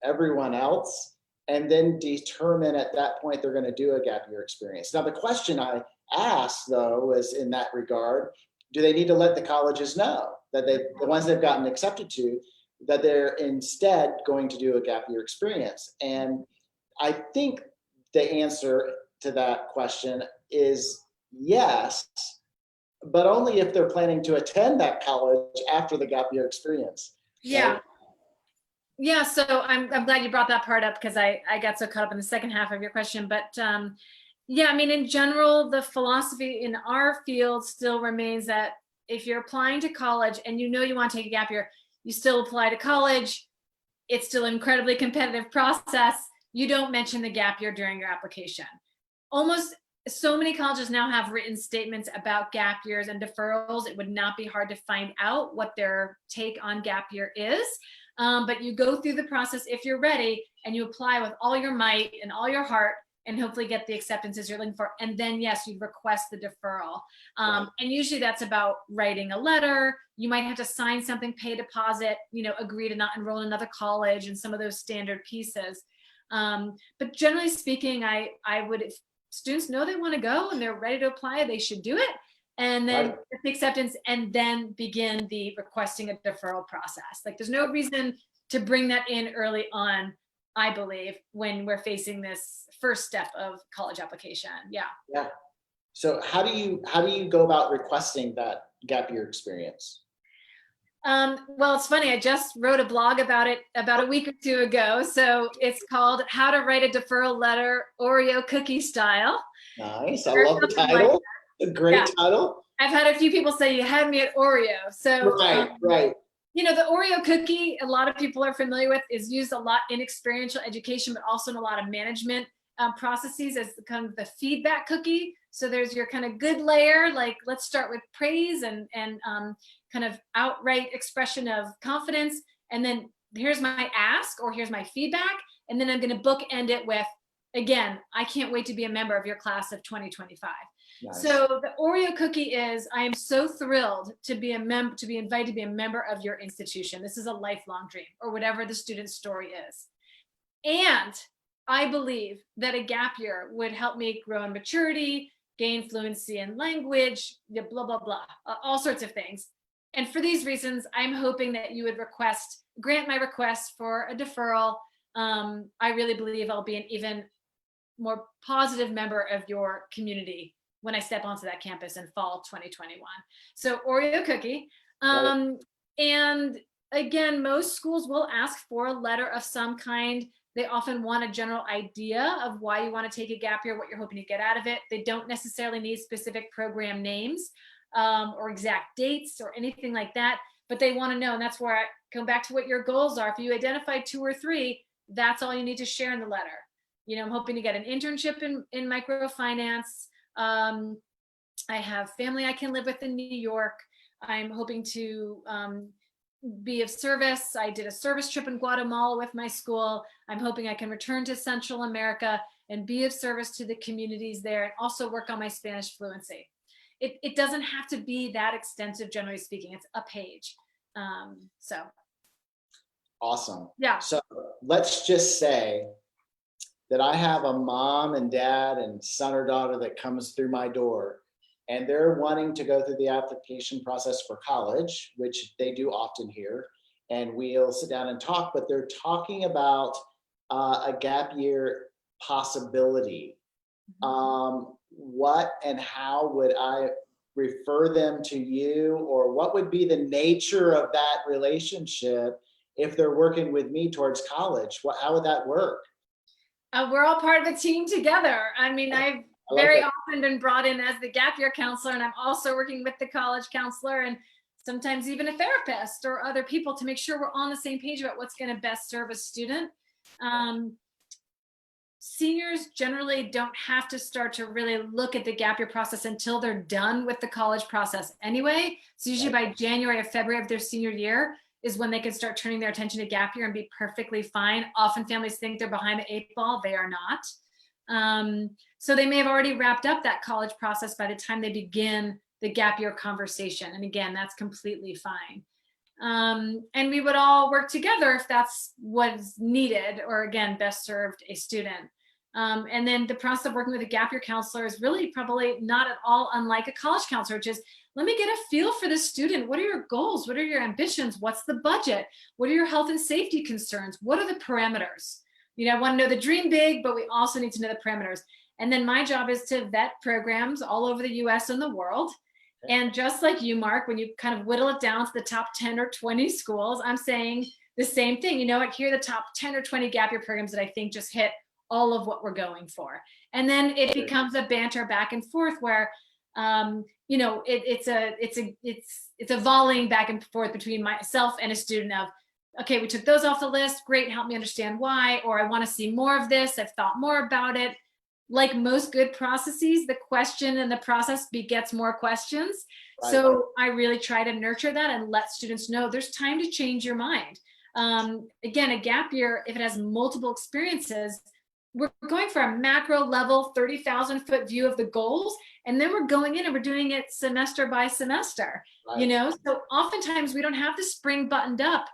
everyone else, and then determine at that point they're going to do a gap year experience. Now, the question I asked, though, was in that regard, do they need to let the colleges know that the ones they've gotten accepted to, that they're instead going to do a gap year experience? And I think the answer to that question is yes, but only if they're planning to attend that college after the gap year experience. Yeah. Right? Yeah. So I'm glad you brought that part up, because I got so caught up in the second half of your question. But yeah, I mean, in general, the philosophy in our field still remains that if you're applying to college and you want to take a gap year, you still apply to college. It's still an incredibly competitive process. You don't mention the gap year during your application. Almost so many colleges now have written statements about gap years and deferrals. It would not be hard to find out what their take on gap year is. But you go through the process if you're ready, and you apply with all your might and all your heart, and hopefully get the acceptances you're looking for. And then, yes, you request the deferral. Right. And usually that's about writing a letter. You might have to sign something, pay a deposit, agree to not enroll in another college, and some of those standard pieces. But generally speaking, I would, if students know they want to go and they're ready to apply, they should do it. And then get the acceptance, and then begin the requesting a deferral process. Like, there's no reason to bring that in early on, I believe, when we're facing this first step of college application. Yeah. Yeah. So how do you go about requesting that gap year experience? Well, it's funny. I just wrote a blog about it about a week or two ago. So it's called How to Write a Deferral Letter Oreo Cookie Style. Nice. I love the title. A great title. I've had a few people say, you had me at Oreo. So right. The Oreo cookie, a lot of people are familiar with, is used a lot in experiential education, but also in a lot of management processes as kind of the feedback cookie. So there's your kind of good layer, like let's start with praise and kind of outright expression of confidence. And then here's my ask, or here's my feedback. And then I'm going to bookend it with again, I can't wait to be a member of your class of 2025. Nice. So the Oreo cookie is, I am so thrilled to be invited to be a member of your institution. This is a lifelong dream, or whatever the student's story is. And I believe that a gap year would help me grow in maturity, gain fluency in language, blah, blah, blah, all sorts of things. And for these reasons, I'm hoping that you would grant my request for a deferral. I really believe I'll be an even more positive member of your community when I step onto that campus in fall 2021. So Oreo cookie. And again, most schools will ask for a letter of some kind. They often want a general idea of why you want to take a gap year, what you're hoping to get out of it. They don't necessarily need specific program names or exact dates or anything like that, but they want to know. And that's where I come back to what your goals are. If you identify 2 or 3, that's all you need to share in the letter. You know, I'm hoping to get an internship in microfinance. I have family I can live with in New York. I'm hoping to be of service. I did a service trip in Guatemala with my school. I'm hoping I can return to Central America and be of service to the communities there, and also work on my Spanish fluency. It doesn't have to be that extensive, generally speaking. It's a page. So. Awesome. Yeah. So let's just say that I have a mom and dad and son or daughter that comes through my door, and they're wanting to go through the application process for college, which they do often here, and we'll sit down and talk, but they're talking about a gap year possibility. What and how would I refer them to you, or what would be the nature of that relationship if they're working with me towards college? How would that work? We're all part of a team together. I mean, I've very often been brought in as the gap year counselor, and I'm also working with the college counselor and sometimes even a therapist or other people to make sure we're on the same page about what's going to best serve a student. Seniors generally don't have to start to really look at the gap year process until they're done with the college process anyway. So usually by January or February of their senior year is when they can start turning their attention to gap year and be perfectly fine. Often families think they're behind the 8 ball. They are not. So they may have already wrapped up that college process by the time they begin the gap year conversation. And again, that's completely fine. And we would all work together if that's what's needed, or again, best served a student. And then the process of working with a gap year counselor is really probably not at all unlike a college counselor, which is, let me get a feel for the student. What are your goals? What are your ambitions? What's the budget? What are your health and safety concerns? What are the parameters? You know, I want to know the dream big, but we also need to know the parameters. And then my job is to vet programs all over the US and the world. And just like you, Mark, when you kind of whittle it down to the top 10 or 20 schools, I'm saying the same thing. You know what, here are the top 10 or 20 gap year programs that I think just hit all of what we're going for. And then it becomes a banter back and forth where, you know, it's a volleying back and forth between myself and a student of, okay, we took those off the list. Great. Help me understand why, or I want to see more of this. I've thought more about it. Like most good processes, the question and the process begets more questions. Right. So I really try to nurture that and let students know there's time to change your mind. Again, a gap year, if it has multiple experiences, we're going for a macro level 30,000 foot view of the goals. And then we're going in and we're doing it semester by semester, right. You know, so oftentimes we don't have the spring buttoned up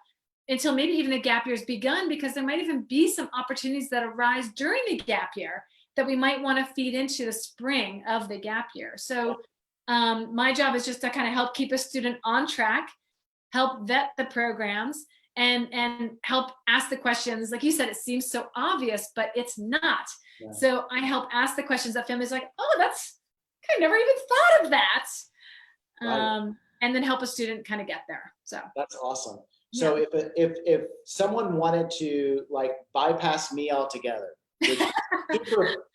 until maybe even the gap year has begun, because there might even be some opportunities that arise during the gap year that we might want to feed into the spring of the gap year. So my job is just to kind of help keep a student on track, help vet the programs, and help ask the questions. Like you said, it seems so obvious, but it's not. Yeah. So I help ask the questions that families are like, oh, I never even thought of that. Right. And then help a student kind of get there. So that's awesome. So yeah. if someone wanted to like bypass me altogether,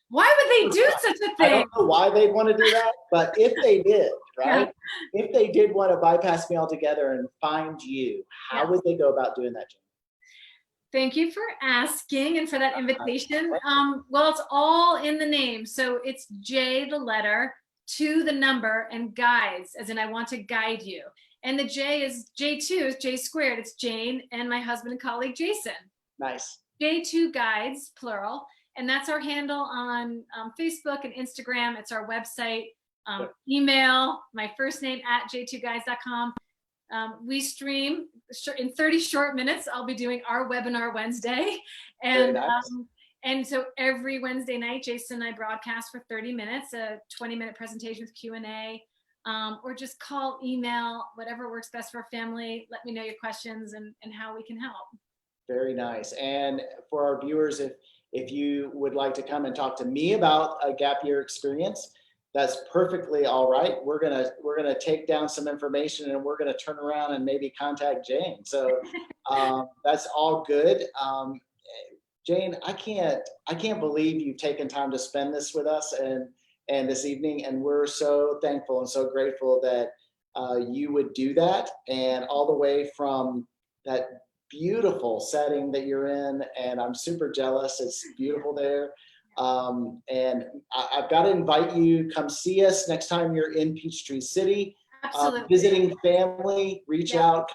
why would they do such a thing? I don't know why they'd want to do that, but if they did, right? Yeah. If they did want to bypass me altogether and find you, how would they go about doing that, Jen? Thank you for asking and for that invitation. Well, it's all in the name. So it's J, the letter, 2, the number, and guides, as in I want to guide you. And the J is J2, is J squared. It's Jane and my husband and colleague, Jason. Nice. J2Guides, plural. And that's our handle on Facebook and Instagram. It's our website. Yep. Email, my first name at j2guides.com. We stream in 30 short minutes. I'll be doing our webinar Wednesday. Very And nice. and so every Wednesday night, Jason and I broadcast for 30 minutes, a 20-minute presentation with Q&A, or just call, email, whatever works best for our family. Let me know your questions and how we can help. Very nice. And for our viewers, if you would like to come and talk to me about a gap year experience, that's perfectly all right. We're gonna take down some information and we're gonna turn around and maybe contact Jane. So that's all good. Jane, I can't believe you've taken time to spend this with us and this evening, and we're so thankful and so grateful that you would do that, and all the way from that beautiful setting that you're in, and I'm super jealous. It's beautiful there. And I've got to invite you, come see us next time you're in Peachtree City. Absolutely. Visiting family, reach out,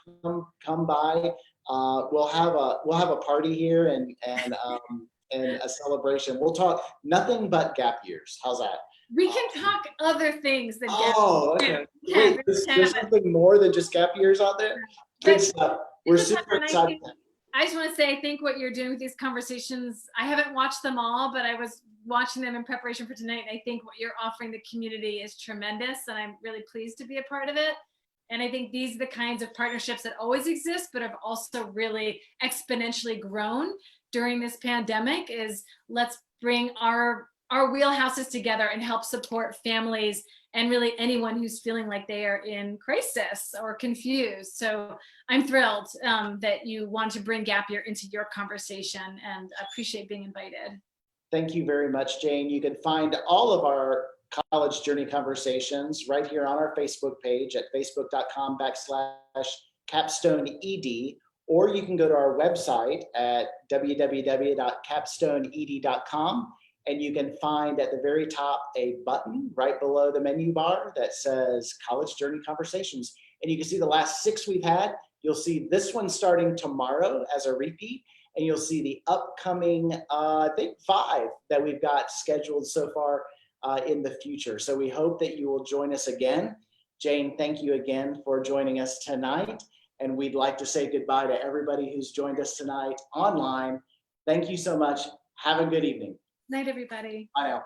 come by. We'll have a party here and a celebration. We'll talk nothing but gap years. How's that? We can talk other things than gap years. Okay. Wait, there's something more than just gap years out there? Good stuff. We're super excited. I just want to say, I think what you're doing with these conversations, I haven't watched them all, but I was watching them in preparation for tonight. And I think what you're offering the community is tremendous. And I'm really pleased to be a part of it. And I think these are the kinds of partnerships that always exist, but have also really exponentially grown during this pandemic. Is let's bring our wheelhouses together and help support families and really anyone who's feeling like they are in crisis or confused. So I'm thrilled that you want to bring gap year into your conversation, and appreciate being invited. Thank you very much, Jane. You can find all of our college journey conversations right here on our Facebook page at facebook.com/capstoneed, or you can go to our website at www.capstoneed.com. And you can find at the very top a button right below the menu bar that says College Journey Conversations. And you can see the last 6 we've had. You'll see this one starting tomorrow as a repeat. And you'll see the upcoming, I think 5 that we've got scheduled so far in the future. So we hope that you will join us again. Jane, thank you again for joining us tonight. And we'd like to say goodbye to everybody who's joined us tonight online. Thank you so much. Have a good evening. Night, everybody. Bye now.